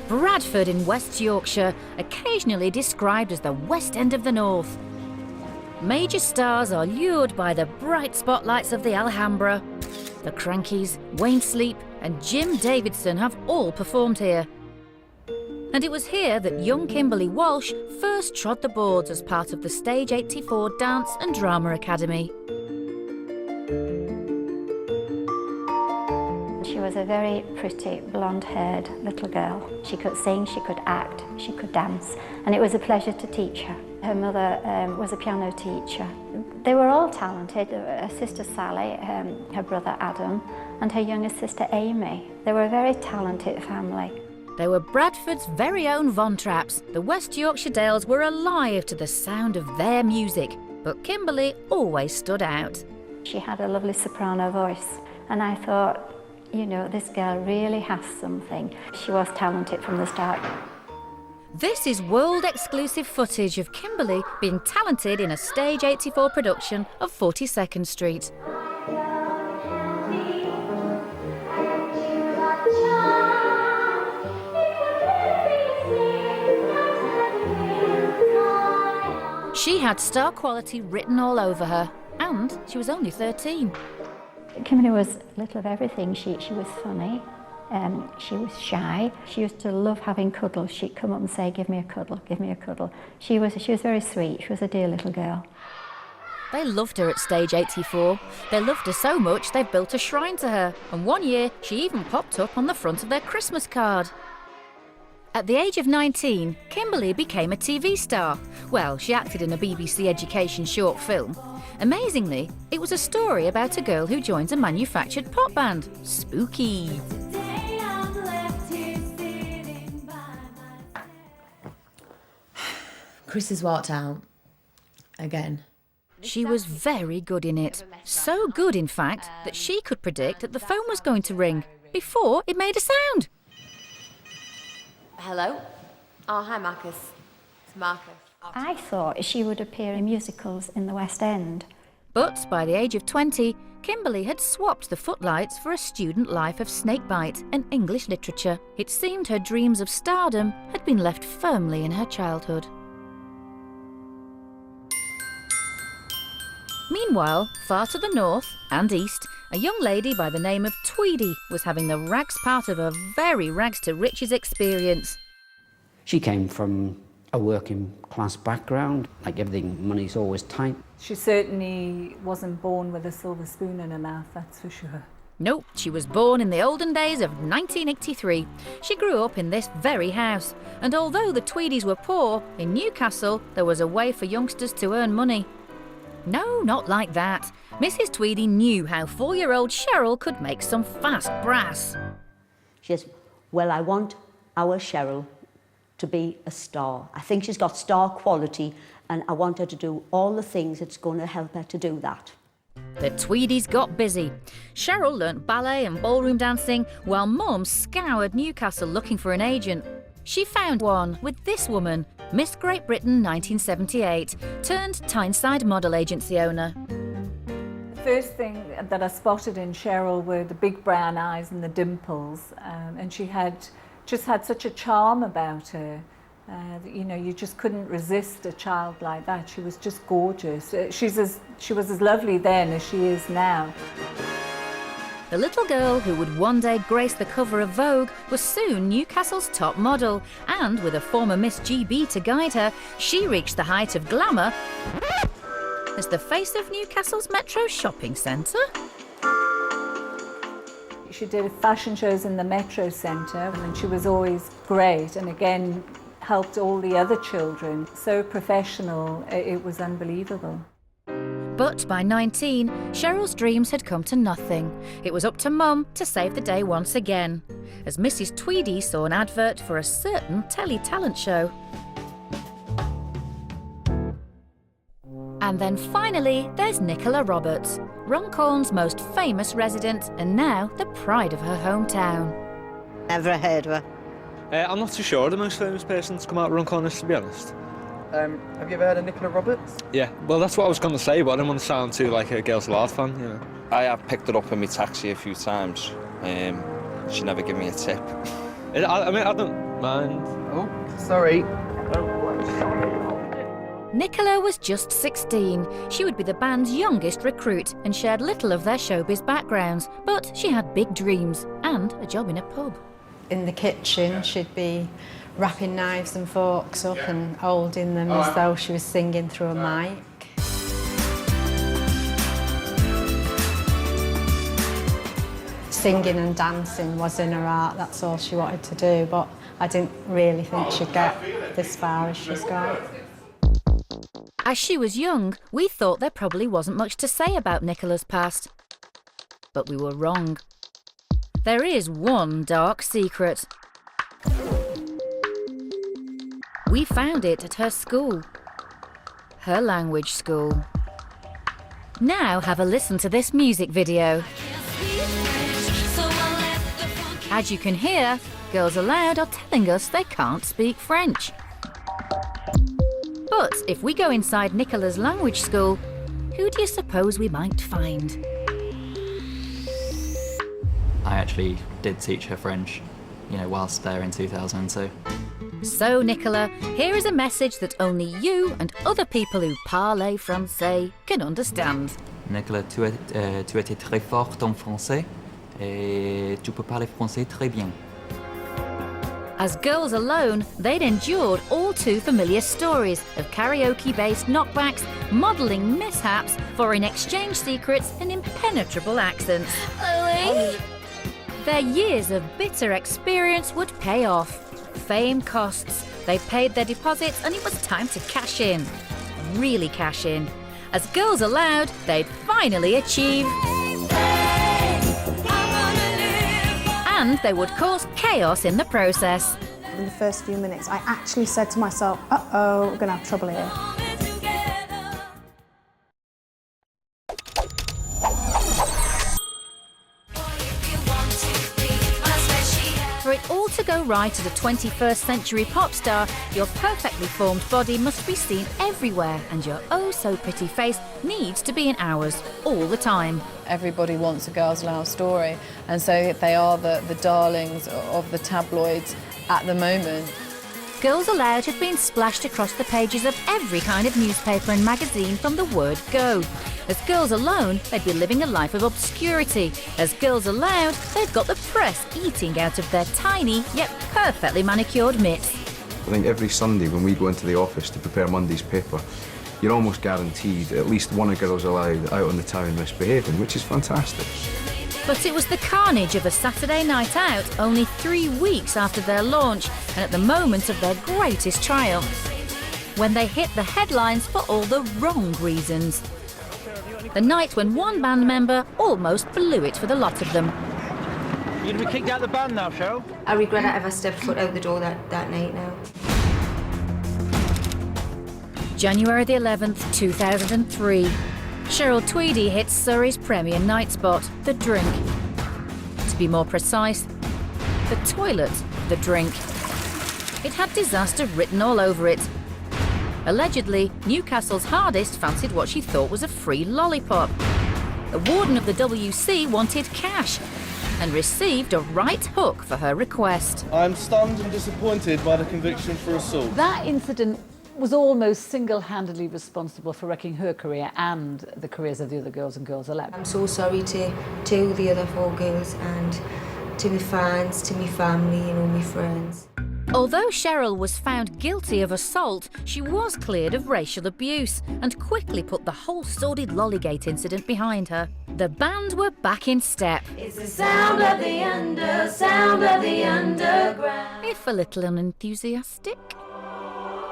Bradford in West Yorkshire, occasionally described as the West End of the North. Major stars are lured by the bright spotlights of the Alhambra. The Crankies, Wayne Sleep and Jim Davidson have all performed here. And it was here that young Kimberly Walsh first trod the boards as part of the Stage 84 Dance and Drama Academy. She was a very pretty, blonde-haired little girl. She could sing, she could act, she could dance, and it was a pleasure to teach her. Her mother was a piano teacher. They were all talented. Her sister Sally, her brother Adam, and her younger sister Amy. They were a very talented family. They were Bradford's very own Von Trapps. The West Yorkshire Dales were alive to the sound of their music, but Kimberly always stood out. She had a lovely soprano voice, and I thought, you know, this girl really has something. She was talented from the start. This is world-exclusive footage of Kimberly being talented in a Stage 84 production of 42nd Street. She had star quality written all over her, and she was only 13. Kimberly was little of everything. She was funny, she was shy. She used to love having cuddles. She'd come up and say, "Give me a cuddle, give me a cuddle." She was very sweet. She was a dear little girl. They loved her at Stage 84. They loved her so much they built a shrine to her, and one year she even popped up on the front of their Christmas card. At the age of 19, Kimberly became a TV star. Well, she acted in a BBC education short film. Amazingly, it was a story about a girl who joins a manufactured pop band. Spooky. Chris has walked out. Again. She was very good in it. So good, in fact, that she could predict that the phone was going to ring before it made a sound. Hello? Oh, hi, Marcus. It's Marcus. I thought she would appear in musicals in the West End. But by the age of 20, Kimberly had swapped the footlights for a student life of snakebite and English literature. It seemed her dreams of stardom had been left firmly in her childhood. Meanwhile, far to the north and east, a young lady by the name of Tweedy was having the rags part of a very rags to riches experience. She came from a working class background, like everything, money's always tight. She certainly wasn't born with a silver spoon in her mouth, that's for sure. Nope, she was born in the olden days of 1983. She grew up in this very house, and although the Tweedies were poor, in Newcastle there was a way for youngsters to earn money. No, not like that. Mrs. Tweedy knew how 4-year-old Cheryl could make some fast brass. She says, "Well, I want our Cheryl to be a star. I think she's got star quality, and I want her to do all the things that's going to help her to do that." The Tweedies got busy. Cheryl learnt ballet and ballroom dancing, while Mum scoured Newcastle looking for an agent. She found one with this woman, Miss Great Britain 1978, turned Tyneside model agency owner. The first thing that I spotted in Cheryl were the big brown eyes and the dimples, and she just had such a charm about her. You know, you just couldn't resist a child like that. She was just gorgeous. She was as lovely then as she is now. The little girl who would one day grace the cover of Vogue was soon Newcastle's top model, and with a former Miss GB to guide her, she reached the height of glamour as the face of Newcastle's Metro shopping centre. She did fashion shows in the Metro Centre, and she was always great, and again helped all the other children. So professional, it was unbelievable. But by 19, Cheryl's dreams had come to nothing. It was up to Mum to save the day once again, as Mrs. Tweedy saw an advert for a certain telly talent show. And then finally, there's Nicola Roberts, Runcorn's most famous resident and now the pride of her hometown. Never heard of her. I'm not too sure the most famous person to come out of Runcorn is, to be honest. Have you ever heard of Nicola Roberts? Yeah, well, that's what I was going to say, but I didn't want to sound too like a Girls Aloud fan, you know. I have picked her up in my taxi a few times. She never gave me a tip. I mean, I don't... Mind. Oh, sorry. Nicola was just 16. She would be the band's youngest recruit and shared little of their showbiz backgrounds, but she had big dreams and a job in a pub. In the kitchen, she'd be wrapping knives and forks up and holding them as though she was singing through a mic. Singing and dancing was in her heart, that's all she wanted to do, but I didn't really think she'd get this far as she's got. As she was young, we thought there probably wasn't much to say about Nicola's past. But we were wrong. There is one dark secret. We found it at her school. Her language school. Now have a listen to this music video. As you can hear, Girls Aloud are telling us they can't speak French. But if we go inside Nicola's language school, who do you suppose we might find? I actually did teach her French, whilst there in 2002. So, Nicola, here is a message that only you and other people who parlent français can understand. Nicola, tu étais très forte en français et tu peux parler français très bien. As girls alone, they'd endured all too familiar stories of karaoke-based knockbacks, modelling mishaps, foreign exchange secrets and impenetrable accents. Chloe? Their years of bitter experience would pay off. Fame costs. They paid their deposits and it was time to cash in. Really cash in. As Girls Aloud, they'd finally achieve... and they would cause chaos in the process. In the first few minutes, I actually said to myself, uh-oh, we're going to have trouble here. For it all to go right as a 21st century pop star, your perfectly formed body must be seen everywhere and your oh-so-pretty face needs to be in ours all the time. Everybody wants a Girls Aloud story, and so they are the darlings of the tabloids at the moment. Girls Aloud have been splashed across the pages of every kind of newspaper and magazine from the word go. As girls alone, they'd be living a life of obscurity. As Girls Aloud, they've got the press eating out of their tiny yet perfectly manicured mitts. I think every Sunday when we go into the office to prepare Monday's paper, you're almost guaranteed at least one of Girls Aloud out on the town misbehaving, which is fantastic. But it was the carnage of a Saturday night out only 3 weeks after their launch and at the moment of their greatest triumph, when they hit the headlines for all the wrong reasons. The night when one band member almost blew it for the lot of them. You're going to be kicked out of the band now, Cheryl? I regret I ever stepped foot out the door that night now. January the 11th, 2003. Cheryl Tweedy hits Surrey's premier night spot, The Drink. To be more precise, the toilet, The Drink. It had disaster written all over it. Allegedly, Newcastle's hardest fancied what she thought was a free lollipop. The warden of the WC wanted cash and received a right hook for her request. I'm stunned and disappointed by the conviction for assault. That incident was almost single-handedly responsible for wrecking her career and the careers of the other girls and Girls Aloud. I'm so sorry to the other 4 girls and to my fans, to my family and all my friends. Although Cheryl was found guilty of assault, she was cleared of racial abuse and quickly put the whole sordid Lollygate incident behind her. The band were back in step. It's the sound of the underground. If a little unenthusiastic.